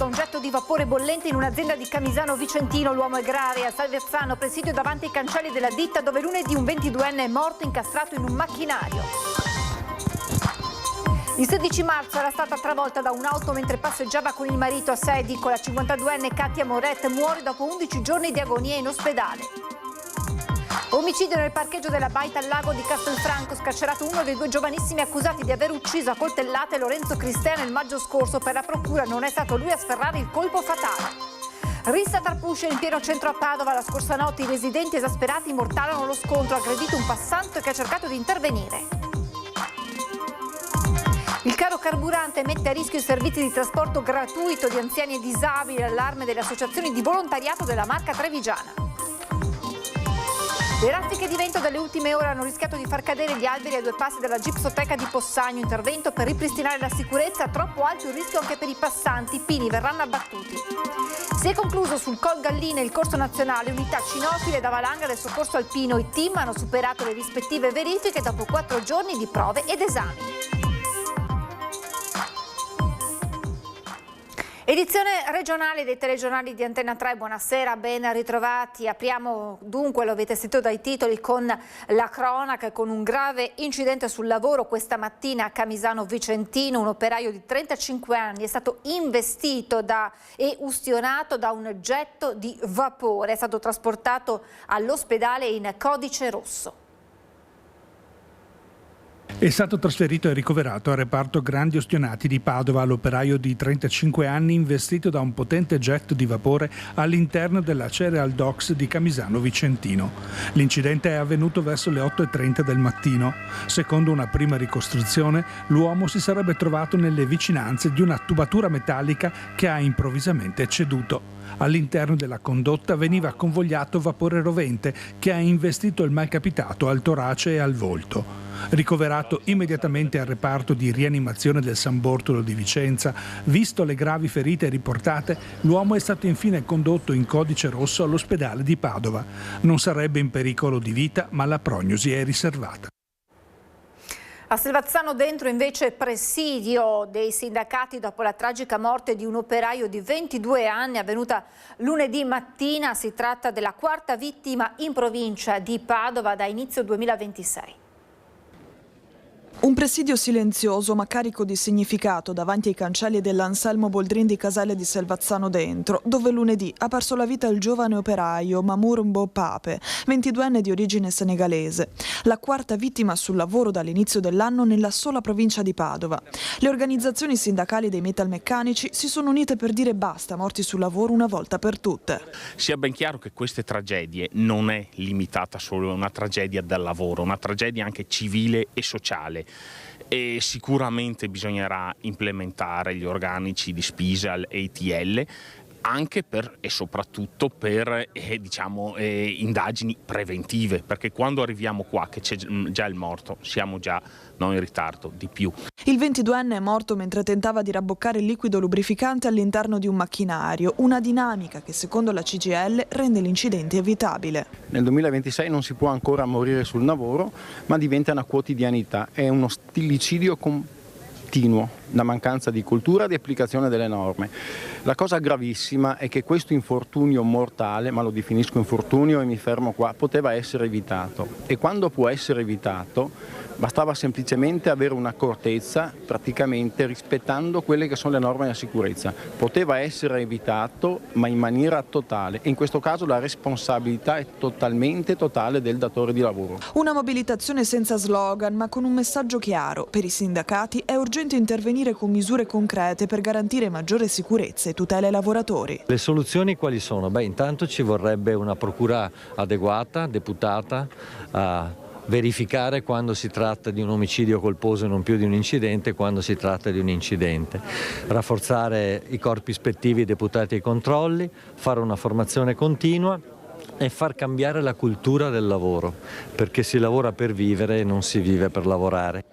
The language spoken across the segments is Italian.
da un getto di vapore bollente in un'azienda di Camisano Vicentino. L'uomo è grave. A Salvezzano, presidio davanti ai cancelli della ditta, dove lunedì un 22enne è morto incastrato in un macchinario. Il 16 marzo era stata travolta da un'auto mentre passeggiava con il marito a Sedico. La 52enne Katia Moret muore dopo 11 giorni di agonia in ospedale. Omicidio nel parcheggio della Baita al lago di Castelfranco, scarcerato uno dei due giovanissimi accusati di aver ucciso a coltellate Lorenzo Cristiano il maggio scorso. Per la procura non è stato lui a sferrare il colpo fatale. Rissa tra Puscia in pieno centro a Padova. La scorsa notte i residenti esasperati immortalano lo scontro, aggredito un passante che ha cercato di intervenire. Il caro carburante mette a rischio i servizi di trasporto gratuito di anziani e disabili, allarme delle associazioni di volontariato della Marca Trevigiana. Le raffiche di vento delle ultime ore hanno rischiato di far cadere gli alberi a 2 passi dalla gipsoteca di Possagno. Intervento per ripristinare la sicurezza, troppo alto il rischio anche per i passanti. I pini verranno abbattuti. Si è concluso sul Col Galline il corso nazionale Unità Cinofile da Valanga del Soccorso Alpino. I team hanno superato le rispettive verifiche dopo 4 giorni di prove ed esami. Edizione regionale dei telegiornali di Antenna 3, buonasera, ben ritrovati. Apriamo dunque, lo avete sentito dai titoli, con la cronaca, con un grave incidente sul lavoro questa mattina a Camisano Vicentino. Un operaio di 35 anni è stato investito e ustionato da un getto di vapore, è stato trasportato all'ospedale in codice rosso. È stato trasferito e ricoverato al reparto Grandi Ostionati di Padova l'operaio di 35 anni investito da un potente getto di vapore all'interno della Cereal Docks di Camisano Vicentino. L'incidente è avvenuto verso le 8:30 del mattino. Secondo una prima ricostruzione, l'uomo si sarebbe trovato nelle vicinanze di una tubatura metallica che ha improvvisamente ceduto. All'interno della condotta veniva convogliato vapore rovente che ha investito il malcapitato al torace e al volto. Ricoverato immediatamente al reparto di rianimazione del San Bortolo di Vicenza, visto le gravi ferite riportate, l'uomo è stato infine condotto in codice rosso all'ospedale di Padova. Non sarebbe in pericolo di vita, ma la prognosi è riservata. A Salvezzano dentro invece presidio dei sindacati dopo la tragica morte di un operaio di 22 anni avvenuta lunedì mattina. Si tratta della 4ª vittima in provincia di Padova da inizio 2026. Un presidio silenzioso ma carico di significato davanti ai cancelli dell'Anselmo Boldrin di Casale di Salvezzano Dentro, dove lunedì ha perso la vita il giovane operaio Mamour Mbopape, 22enne di origine senegalese. La 4ª vittima sul lavoro dall'inizio dell'anno nella sola provincia di Padova. Le organizzazioni sindacali dei metalmeccanici si sono unite per dire basta morti sul lavoro una volta per tutte. Sia ben chiaro che queste tragedie non è limitata solo a una tragedia del lavoro, una tragedia anche civile e sociale. E sicuramente bisognerà implementare gli organici di Spisal e ITL anche per e soprattutto per indagini preventive, perché quando arriviamo qua che c'è già il morto siamo già in ritardo di più. Il 22enne è morto mentre tentava di rabboccare il liquido lubrificante all'interno di un macchinario, una dinamica che secondo la CGIL rende l'incidente evitabile. Nel 2026 non si può ancora morire sul lavoro, ma diventa una quotidianità, è uno stillicidio continuo, una mancanza di cultura e di applicazione delle norme. La cosa gravissima è che questo infortunio mortale, ma lo definisco infortunio e mi fermo qua, poteva essere evitato, e quando può essere evitato bastava semplicemente avere un'accortezza, praticamente rispettando quelle che sono le norme della sicurezza. Poteva essere evitato, ma in maniera totale, e in questo caso la responsabilità è totalmente totale del datore di lavoro. Una mobilitazione senza slogan, ma con un messaggio chiaro. Per i sindacati è urgente intervenire con misure concrete per garantire maggiore sicurezza e tutela ai lavoratori. Le soluzioni quali sono? Intanto ci vorrebbe una procura adeguata, deputata a verificare quando si tratta di un omicidio colposo e non più di un incidente, quando si tratta di un incidente. Rafforzare i corpi ispettivi deputati ai controlli, fare una formazione continua e far cambiare la cultura del lavoro, perché si lavora per vivere e non si vive per lavorare.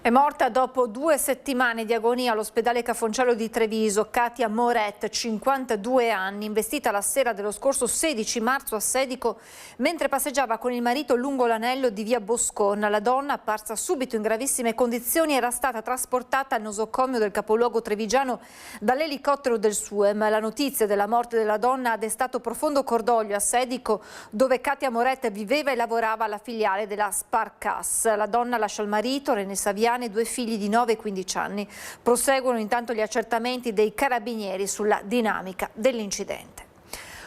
È morta dopo 2 settimane di agonia all'ospedale Cafoncello di Treviso Katia Moret, 52 anni, investita la sera dello scorso 16 marzo a Sedico mentre passeggiava con il marito lungo l'anello di via Boscona. La donna, apparsa subito in gravissime condizioni, era stata trasportata al nosocomio del capoluogo trevigiano dall'elicottero del SUEM. La notizia della morte della donna ha destato profondo cordoglio a Sedico, dove Katia Moret viveva e lavorava alla filiale della Sparcas. La donna lascia il marito, René Saviani, e 2 figli di 9 e 15 anni. Proseguono intanto gli accertamenti dei carabinieri sulla dinamica dell'incidente.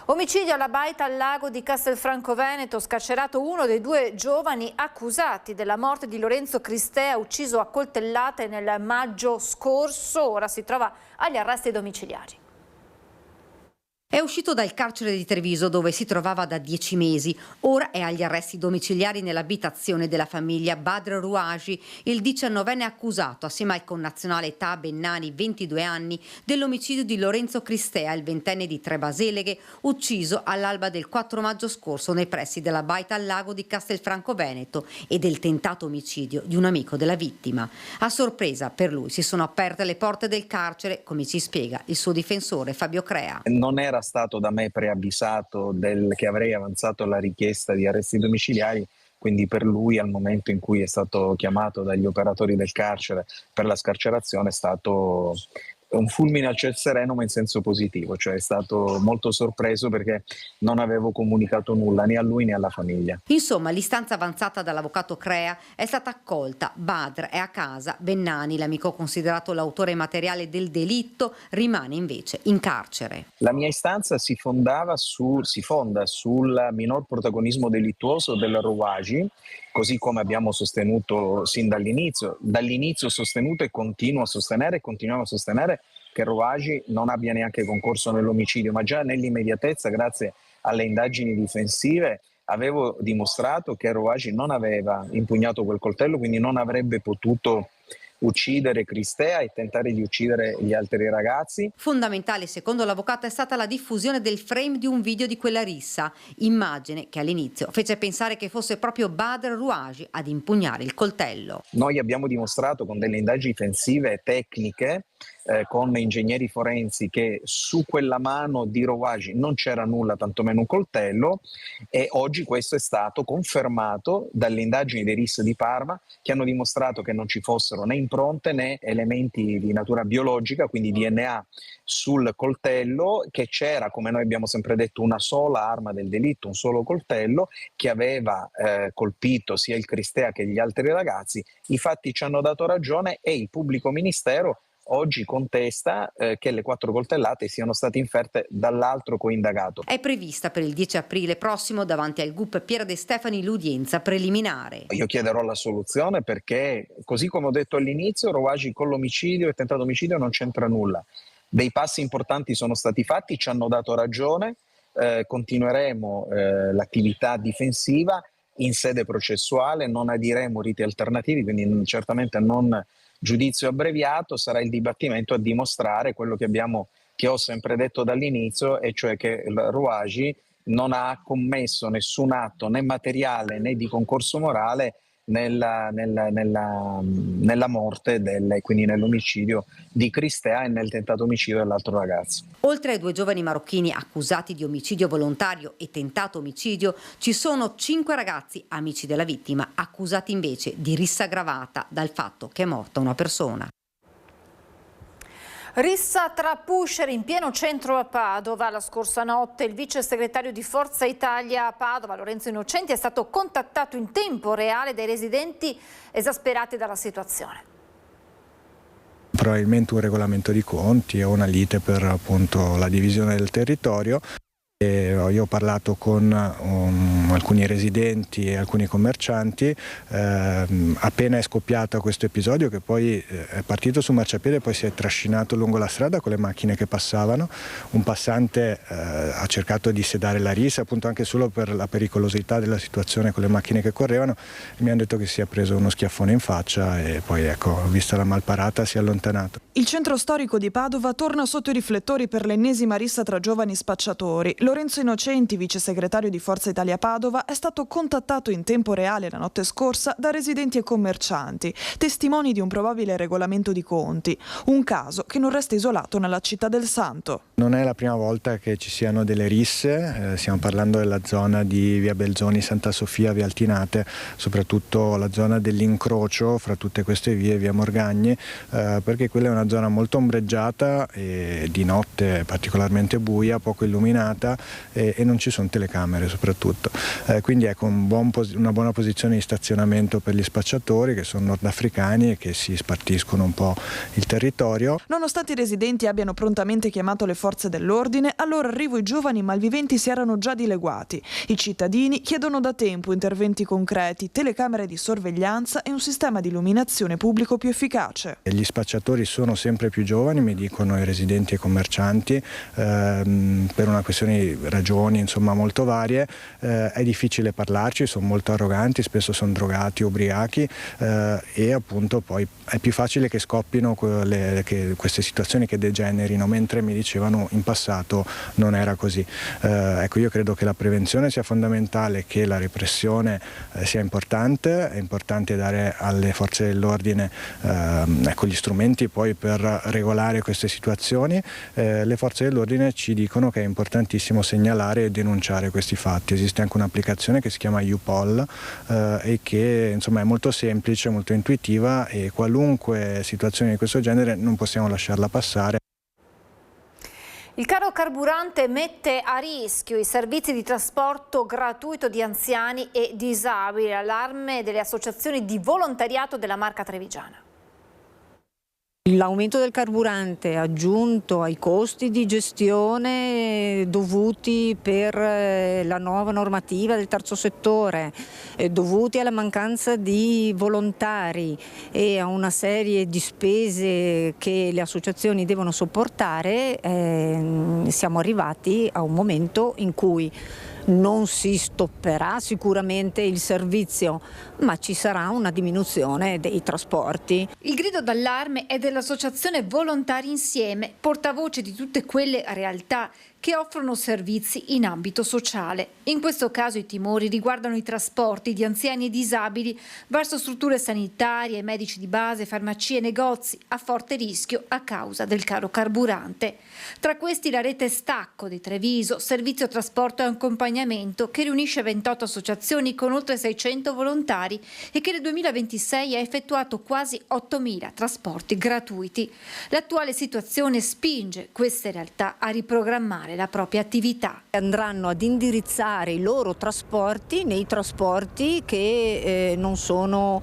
Omicidio alla baita al lago di Castelfranco Veneto, scarcerato uno dei 2 giovani accusati della morte di Lorenzo Cristea, ucciso a coltellate nel maggio scorso. Ora si trova agli arresti domiciliari. È uscito dal carcere di Treviso, dove si trovava da 10 mesi. Ora è agli arresti domiciliari nell'abitazione della famiglia Badr Rouaji, il 19enne accusato, assieme al connazionale Ta Bennani, 22 anni, dell'omicidio di Lorenzo Cristea, il 20enne di Trebaseleghe, ucciso all'alba del 4 maggio scorso nei pressi della baita al lago di Castelfranco Veneto, e del tentato omicidio di un amico della vittima. A sorpresa per lui si sono aperte le porte del carcere, come ci spiega il suo difensore Fabio Crea. Non era stato da me preavvisato che avrei avanzato la richiesta di arresti domiciliari, quindi per lui al momento in cui è stato chiamato dagli operatori del carcere per la scarcerazione è stato un fulmine al ciel sereno, ma in senso positivo, cioè è stato molto sorpreso perché non avevo comunicato nulla né a lui né alla famiglia. Insomma, l'istanza avanzata dall'avvocato Crea è stata accolta. Badr è a casa, Bennani, l'amico considerato l'autore materiale del delitto, rimane invece in carcere. La mia istanza si fonda sul minor protagonismo delittuoso del Rouaji, così come abbiamo sostenuto sin dall'inizio. Dall'inizio ho sostenuto e continuiamo a sostenere che Rouaji non abbia neanche concorso nell'omicidio, ma già nell'immediatezza, grazie alle indagini difensive, avevo dimostrato che Rouaji non aveva impugnato quel coltello, quindi non avrebbe potuto uccidere Cristea e tentare di uccidere gli altri ragazzi. Fondamentale, secondo l'avvocato, è stata la diffusione del frame di un video di quella rissa, immagine che all'inizio fece pensare che fosse proprio Badr Rouaji ad impugnare il coltello. Noi abbiamo dimostrato con delle indagini difensive tecniche, con ingegneri forensi, che su quella mano di Rouaji non c'era nulla, tantomeno un coltello, e oggi questo è stato confermato dalle indagini dei RIS di Parma, che hanno dimostrato che non ci fossero né impronte né elementi di natura biologica, quindi DNA sul coltello, che c'era, come noi abbiamo sempre detto, una sola arma del delitto, un solo coltello che aveva colpito sia il Cristea che gli altri ragazzi. I fatti ci hanno dato ragione e il pubblico ministero oggi contesta che le 4 coltellate siano state inferte dall'altro coindagato. È prevista per il 10 aprile prossimo davanti al GUP Piera De Stefani l'udienza preliminare. Io chiederò l'assoluzione perché, così come ho detto all'inizio, Rouaji con l'omicidio e tentato omicidio non c'entra nulla. Dei passi importanti sono stati fatti, ci hanno dato ragione, continueremo l'attività difensiva in sede processuale, non adiremo riti alternativi, quindi certamente non giudizio abbreviato, sarà il dibattimento a dimostrare quello che ho sempre detto dall'inizio, e cioè che Rouaji non ha commesso nessun atto né materiale né di concorso morale nella morte, quindi nell'omicidio di Cristea e nel tentato omicidio dell'altro ragazzo. Oltre ai 2 giovani marocchini accusati di omicidio volontario e tentato omicidio, ci sono 5 ragazzi amici della vittima accusati invece di rissa aggravata dal fatto che è morta una persona. Rissa tra pusher in pieno centro a Padova. La scorsa notte il vice segretario di Forza Italia a Padova, Lorenzo Innocenti, è stato contattato in tempo reale dai residenti esasperati dalla situazione. Probabilmente un regolamento di conti o una lite per appunto la divisione del territorio. Io ho parlato con alcuni residenti e alcuni commercianti, appena è scoppiato questo episodio, che poi è partito su marciapiede e poi si è trascinato lungo la strada con le macchine che passavano. Un passante ha cercato di sedare la rissa, appunto anche solo per la pericolosità della situazione con le macchine che correvano, e mi hanno detto che si è preso uno schiaffone in faccia e poi, ecco, vista la malparata, si è allontanato. Il centro storico di Padova torna sotto i riflettori per l'ennesima rissa tra giovani spacciatori. Lorenzo Innocenti, vice segretario di Forza Italia Padova, è stato contattato in tempo reale la notte scorsa da residenti e commercianti, testimoni di un probabile regolamento di conti, un caso che non resta isolato nella città del Santo. Non è la prima volta che ci siano delle risse, stiamo parlando della zona di via Belzoni, Santa Sofia, via Altinate, soprattutto la zona dell'incrocio fra tutte queste vie, via Morgagni, perché quella è una zona molto ombreggiata e di notte particolarmente buia, poco illuminata e non ci sono telecamere soprattutto. Quindi ecco una buona posizione di stazionamento per gli spacciatori che sono nordafricani e che si spartiscono un po' il territorio. Nonostante i residenti abbiano prontamente chiamato le forze dell'ordine, al loro arrivo i giovani malviventi si erano già dileguati. I cittadini chiedono da tempo interventi concreti, telecamere di sorveglianza e un sistema di illuminazione pubblico più efficace. Gli spacciatori sono sempre più giovani, mi dicono i residenti e i commercianti, per una questione di ragioni insomma molto varie, è difficile parlarci, sono molto arroganti, spesso sono drogati, ubriachi e appunto poi è più facile che scoppino queste situazioni che degenerino, mentre mi dicevano in passato non era così. Ecco, io credo che la prevenzione sia fondamentale, che la repressione sia importante, è importante dare alle forze dell'ordine gli strumenti poi per regolare queste situazioni. Le forze dell'ordine ci dicono che è importantissimo segnalare e denunciare questi fatti. Esiste anche un'applicazione che si chiama YouPol e che insomma è molto semplice, molto intuitiva e qualunque situazione di questo genere non possiamo lasciarla passare. Il caro carburante mette a rischio i servizi di trasporto gratuito di anziani e disabili, allarme delle associazioni di volontariato della Marca Trevigiana. L'aumento del carburante aggiunto ai costi di gestione dovuti per la nuova normativa del terzo settore, dovuti alla mancanza di volontari e a una serie di spese che le associazioni devono sopportare, siamo arrivati a un momento in cui non si stopperà sicuramente il servizio, ma ci sarà una diminuzione dei trasporti. Il grido d'allarme è dell'associazione Volontari Insieme, portavoce di tutte quelle realtà che offrono servizi in ambito sociale. In questo caso i timori riguardano i trasporti di anziani e disabili verso strutture sanitarie, medici di base, farmacie e negozi a forte rischio a causa del caro carburante. Tra questi la rete Stacco di Treviso, servizio trasporto e accompagnamento che riunisce 28 associazioni con oltre 600 volontari e che nel 2026 ha effettuato quasi 8.000 trasporti gratuiti. L'attuale situazione spinge queste realtà a riprogrammare la propria attività. Andranno ad indirizzare i loro trasporti nei trasporti che non sono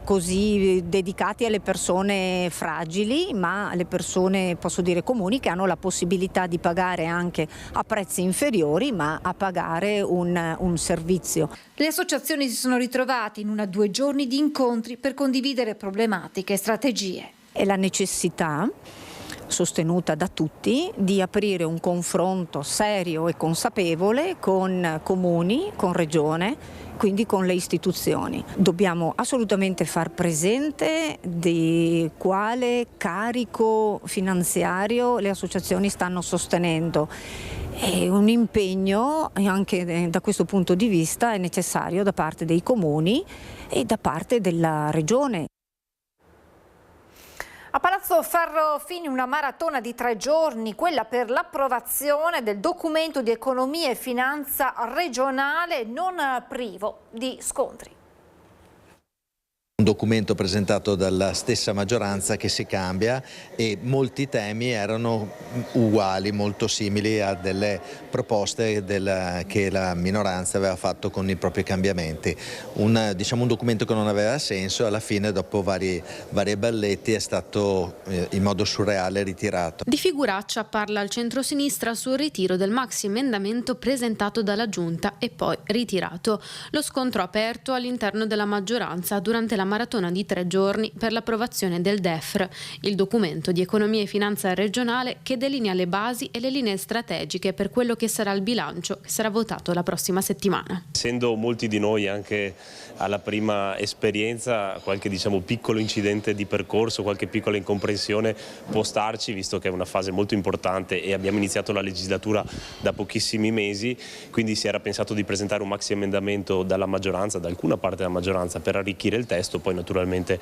così dedicati alle persone fragili, ma alle persone, posso dire, comuni, che hanno la possibilità di pagare anche a prezzi inferiori, ma a pagare un servizio. Le associazioni si sono ritrovate in 2 giorni di incontri per condividere problematiche e strategie. E la necessità sostenuta da tutti di aprire un confronto serio e consapevole con comuni, con regione, quindi con le istituzioni. Dobbiamo assolutamente far presente di quale carico finanziario le associazioni stanno sostenendo. E un impegno anche da questo punto di vista è necessario da parte dei comuni e da parte della regione. A Palazzo Ferrofini una maratona di 3 giorni, quella per l'approvazione del documento di economia e finanza regionale non privo di scontri. Un documento presentato dalla stessa maggioranza che si cambia e molti temi erano uguali, molto simili a delle proposte che la minoranza aveva fatto con i propri cambiamenti. Un documento che non aveva senso, alla fine dopo vari balletti è stato in modo surreale ritirato. Di figuraccia parla il centrosinistra sul ritiro del maxi emendamento presentato dalla Giunta e poi ritirato. Lo scontro aperto all'interno della maggioranza durante la maratona di 3 giorni per l'approvazione del DEFR, il documento di economia e finanza regionale che delinea le basi e le linee strategiche per quello che sarà il bilancio che sarà votato la prossima settimana. Essendo molti di noi anche alla prima esperienza, qualche piccolo incidente di percorso, qualche piccola incomprensione può starci, visto che è una fase molto importante e abbiamo iniziato la legislatura da pochissimi mesi, quindi si era pensato di presentare un maxi emendamento dalla maggioranza, da alcuna parte della maggioranza, per arricchire il testo. Poi naturalmente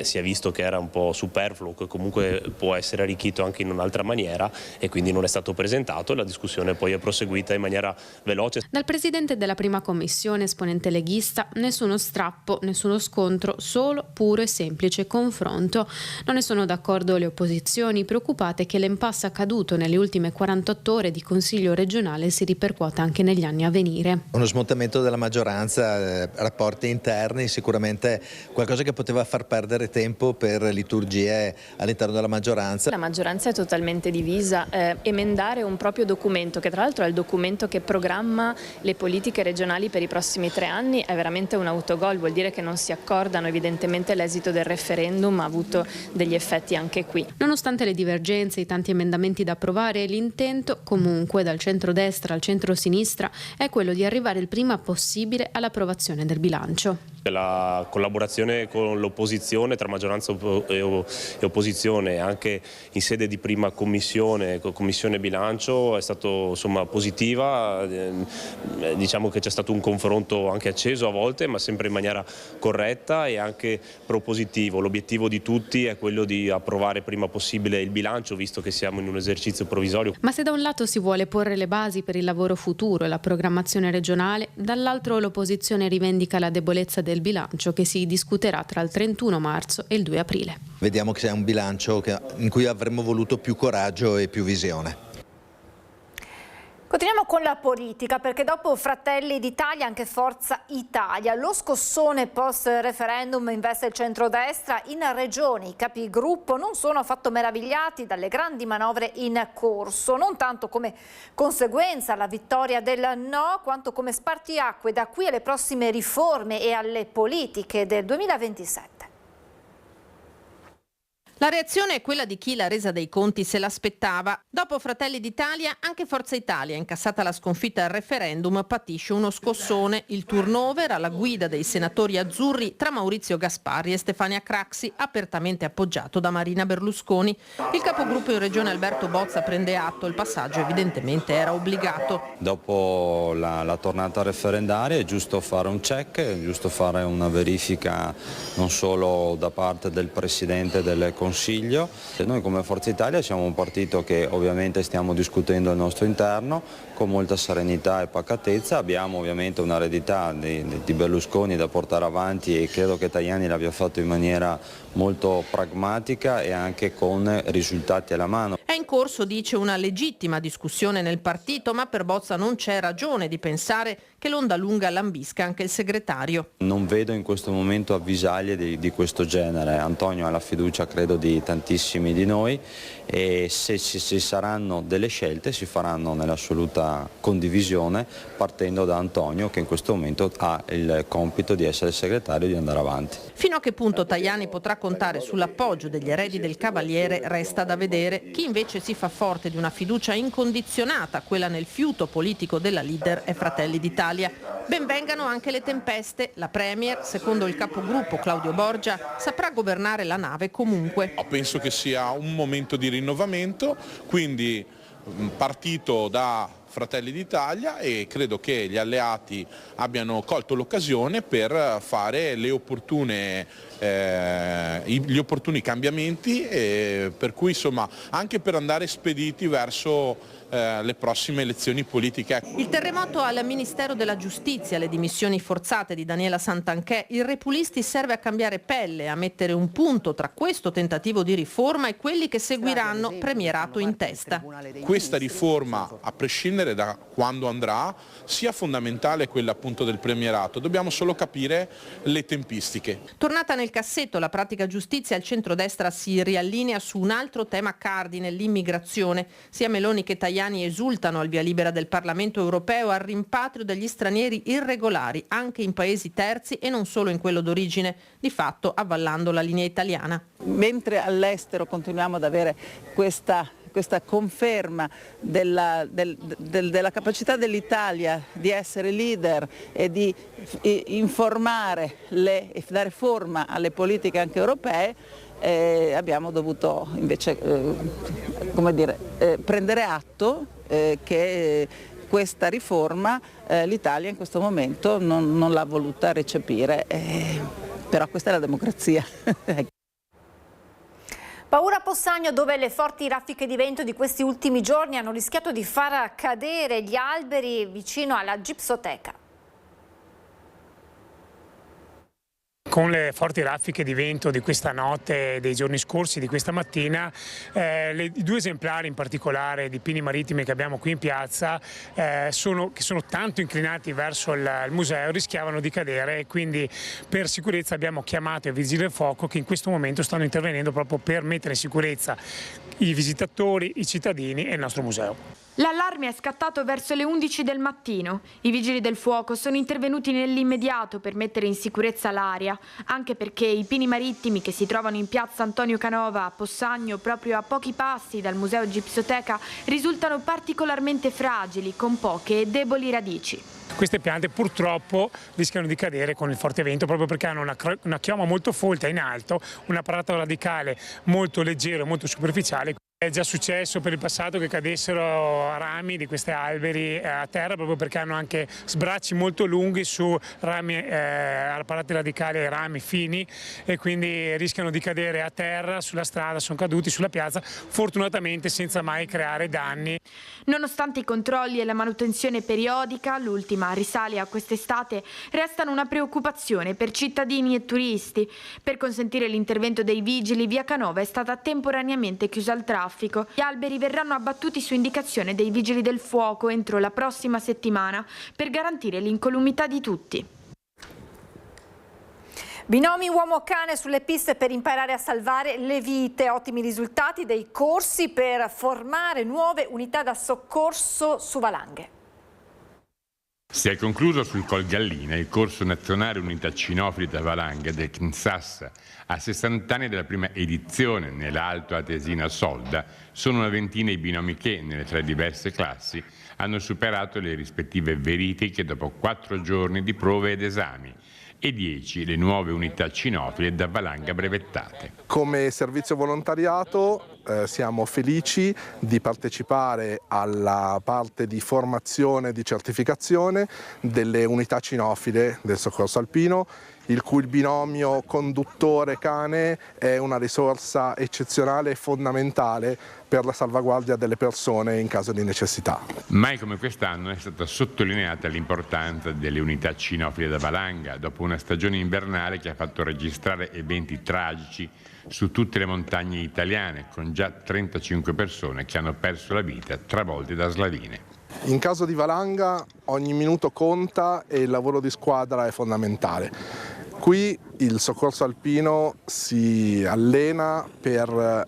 si è visto che era un po' superfluo, che comunque può essere arricchito anche in un'altra maniera, e quindi non è stato presentato. La discussione poi è proseguita in maniera veloce. Dal presidente della prima commissione, esponente leghista, nessuno strappo, nessuno scontro, solo puro e semplice confronto. Non ne sono d'accordo le opposizioni, preoccupate che l'impasse accaduto nelle ultime 48 ore di Consiglio regionale si ripercuota anche negli anni a venire. Uno smontamento della maggioranza, rapporti interni, sicuramente qualcosa che poteva far perdere tempo per liturgie all'interno della maggioranza. La maggioranza è totalmente divisa, emendare un proprio documento, che tra l'altro è il documento che programma le politiche regionali per i prossimi 3 anni, è veramente un autogol, vuol dire che non si accordano. Evidentemente l'esito del referendum ha avuto degli effetti anche qui. Nonostante le divergenze e i tanti emendamenti da approvare, l'intento comunque dal centrodestra al centrosinistra è quello di arrivare il prima possibile all'approvazione del bilancio. La collaborazione con l'opposizione, tra maggioranza e opposizione, anche in sede di prima commissione, commissione bilancio, è stato positiva. Diciamo che c'è stato un confronto anche acceso a volte, ma sempre in maniera corretta e anche propositivo. L'obiettivo di tutti è quello di approvare prima possibile il bilancio, visto che siamo in un esercizio provvisorio. Ma se da un lato si vuole porre le basi per il lavoro futuro e la programmazione regionale, dall'altro l'opposizione rivendica la debolezza del bilancio che si discuterà tra il 31 marzo e il 2 aprile. Vediamo che c'è un bilancio in cui avremmo voluto più coraggio e più visione. Continuiamo con la politica, perché dopo Fratelli d'Italia anche Forza Italia. Lo scossone post referendum investe il centrodestra. In regione i capigruppo non sono affatto meravigliati dalle grandi manovre in corso, non tanto come conseguenza alla vittoria del no, quanto come spartiacque da qui alle prossime riforme e alle politiche del 2027. La reazione è quella di chi la resa dei conti se l'aspettava. Dopo Fratelli d'Italia, anche Forza Italia, incassata la sconfitta al referendum, patisce uno scossone. Il turnover alla guida dei senatori azzurri tra Maurizio Gasparri e Stefania Craxi, apertamente appoggiato da Marina Berlusconi. Il capogruppo in regione Alberto Bozza prende atto, il passaggio evidentemente era obbligato. Dopo la tornata referendaria è giusto fare un check, è giusto fare una verifica non solo da parte del Presidente del Consiglio. Noi come Forza Italia siamo un partito che ovviamente stiamo discutendo al nostro interno con molta serenità e pacatezza. Abbiamo ovviamente un'eredità di Berlusconi da portare avanti e credo che Tajani l'abbia fatto in maniera molto pragmatica e anche con risultati alla mano. È in corso, dice, una legittima discussione nel partito, ma per Bozza non c'è ragione di pensare che l'onda lunga lambisca anche il segretario. Non vedo in questo momento avvisaglie di questo genere. Antonio ha la fiducia, credo, di tantissimi di noi e se ci saranno delle scelte si faranno nell'assoluta condivisione, partendo da Antonio, che in questo momento ha il compito di essere segretario e di andare avanti. Fino a che punto Tajani potrà contare sull'appoggio degli eredi del Cavaliere resta da vedere. Chi invece si fa forte di una fiducia incondizionata, quella nel fiuto politico della leader, è Fratelli d'Italia. Benvengano anche le tempeste. La Premier, secondo il capogruppo Claudio Borgia, saprà governare la nave comunque. Penso che sia un momento di rinnovamento, quindi partito da Fratelli d'Italia, e credo che gli alleati abbiano colto l'occasione per fare gli opportuni cambiamenti, per cui insomma anche per andare spediti verso le prossime elezioni politiche. Il terremoto al Ministero della Giustizia, le dimissioni forzate di Daniela Santanchè, il Repulisti serve a cambiare pelle, a mettere un punto tra questo tentativo di riforma e quelli che seguiranno, premierato in testa. Questa riforma, a prescindere dipendere da quando andrà, sia fondamentale quella appunto del premierato, dobbiamo solo capire le tempistiche. Tornata nel cassetto la pratica giustizia, il centrodestra si riallinea su un altro tema cardine, l'immigrazione. Sia Meloni che Tajani esultano al via libera del Parlamento europeo al rimpatrio degli stranieri irregolari anche in paesi terzi e non solo in quello d'origine, di fatto avvallando la linea italiana. Mentre all'estero continuiamo ad avere questa conferma della capacità dell'Italia di essere leader e di informare e dare forma alle politiche anche europee, abbiamo dovuto invece prendere atto che questa riforma l'Italia in questo momento non l'ha voluta recepire, però questa è la democrazia. Paura a Possagno, dove le forti raffiche di vento di questi ultimi giorni hanno rischiato di far cadere gli alberi vicino alla gipsoteca. Con le forti raffiche di vento di questa notte, dei giorni scorsi, di questa mattina, i due esemplari in particolare di pini marittimi che abbiamo qui in piazza, che sono tanto inclinati verso il museo, rischiavano di cadere, e quindi per sicurezza abbiamo chiamato i vigili del fuoco che in questo momento stanno intervenendo proprio per mettere in sicurezza i visitatori, i cittadini e il nostro museo. L'allarme è scattato verso le 11 del mattino. I vigili del fuoco sono intervenuti nell'immediato per mettere in sicurezza l'area, anche perché i pini marittimi che si trovano in piazza Antonio Canova a Possagno, proprio a pochi passi dal museo Gipsoteca, risultano particolarmente fragili, con poche e deboli radici. Queste piante purtroppo rischiano di cadere con il forte vento, proprio perché hanno una chioma molto folta in alto, un apparato radicale molto leggero e molto superficiale. È già successo per il passato che cadessero rami di questi alberi a terra, proprio perché hanno anche sbracci molto lunghi su rami, apparati radicali e rami fini, e quindi rischiano di cadere a terra, sulla strada, sono caduti sulla piazza, fortunatamente senza mai creare danni. Nonostante i controlli e la manutenzione periodica, l'ultima risale a quest'estate, restano una preoccupazione per cittadini e turisti. Per consentire l'intervento dei vigili, via Canova è stata temporaneamente chiusa al traffico. Gli alberi verranno abbattuti su indicazione dei vigili del fuoco entro la prossima settimana per garantire l'incolumità di tutti. Binomi uomo-cane sulle piste per imparare a salvare le vite. Ottimi risultati dei corsi per formare nuove unità da soccorso su valanghe. Si è concluso sul Col Gallina il corso nazionale Unità Cinofili da Valanghe del CNSAS. A 60 anni dalla prima edizione nell'Alto Atesina Solda sono una ventina i binomi che, nelle 3 diverse classi, hanno superato le rispettive verifiche dopo 4 giorni di prove ed esami, e 10 le nuove unità cinofile da valanga brevettate. Come servizio volontariato siamo felici di partecipare alla parte di formazione e di certificazione delle unità cinofile del soccorso alpino, il cui binomio conduttore-cane è una risorsa eccezionale e fondamentale per la salvaguardia delle persone in caso di necessità. Mai come quest'anno è stata sottolineata l'importanza delle unità cinofile da valanga, dopo una stagione invernale che ha fatto registrare eventi tragici su tutte le montagne italiane, con già 35 persone che hanno perso la vita travolte da slavine. In caso di valanga ogni minuto conta e il lavoro di squadra è fondamentale. Qui il soccorso alpino si allena per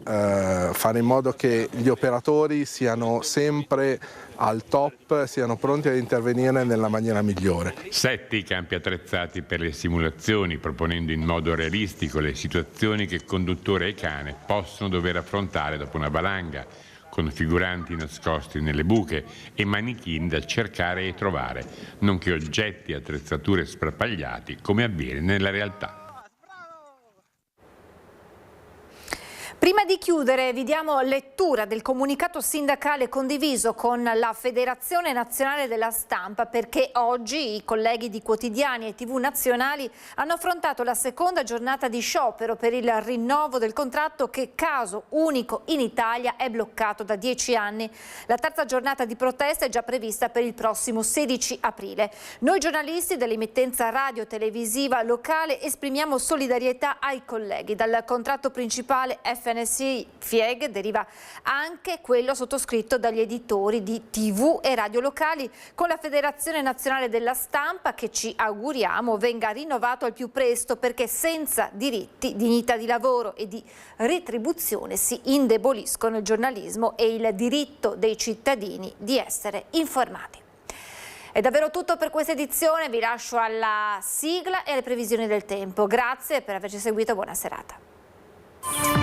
fare in modo che gli operatori siano sempre al top, siano pronti ad intervenire nella maniera migliore. 7 i campi attrezzati per le simulazioni, proponendo in modo realistico le situazioni che conduttore e cane possono dover affrontare dopo una valanga, con figuranti nascosti nelle buche e manichini da cercare e trovare, nonché oggetti e attrezzature sparpagliati come avviene nella realtà. Prima di chiudere vi diamo lettura del comunicato sindacale condiviso con la Federazione Nazionale della Stampa, perché oggi i colleghi di quotidiani e TV nazionali hanno affrontato la seconda giornata di sciopero per il rinnovo del contratto che, caso unico in Italia, è bloccato da 10 anni. La terza giornata di protesta è già prevista per il prossimo 16 aprile. Noi giornalisti dell'emittenza radio-televisiva locale esprimiamo solidarietà ai colleghi. Dal contratto principale FNL NSI-FIEG deriva anche quello sottoscritto dagli editori di TV e radio locali con la Federazione Nazionale della Stampa, che ci auguriamo venga rinnovato al più presto, perché senza diritti, dignità di lavoro e di retribuzione si indeboliscono il giornalismo e il diritto dei cittadini di essere informati. È davvero tutto per questa edizione, vi lascio alla sigla e alle previsioni del tempo. Grazie per averci seguito, buona serata.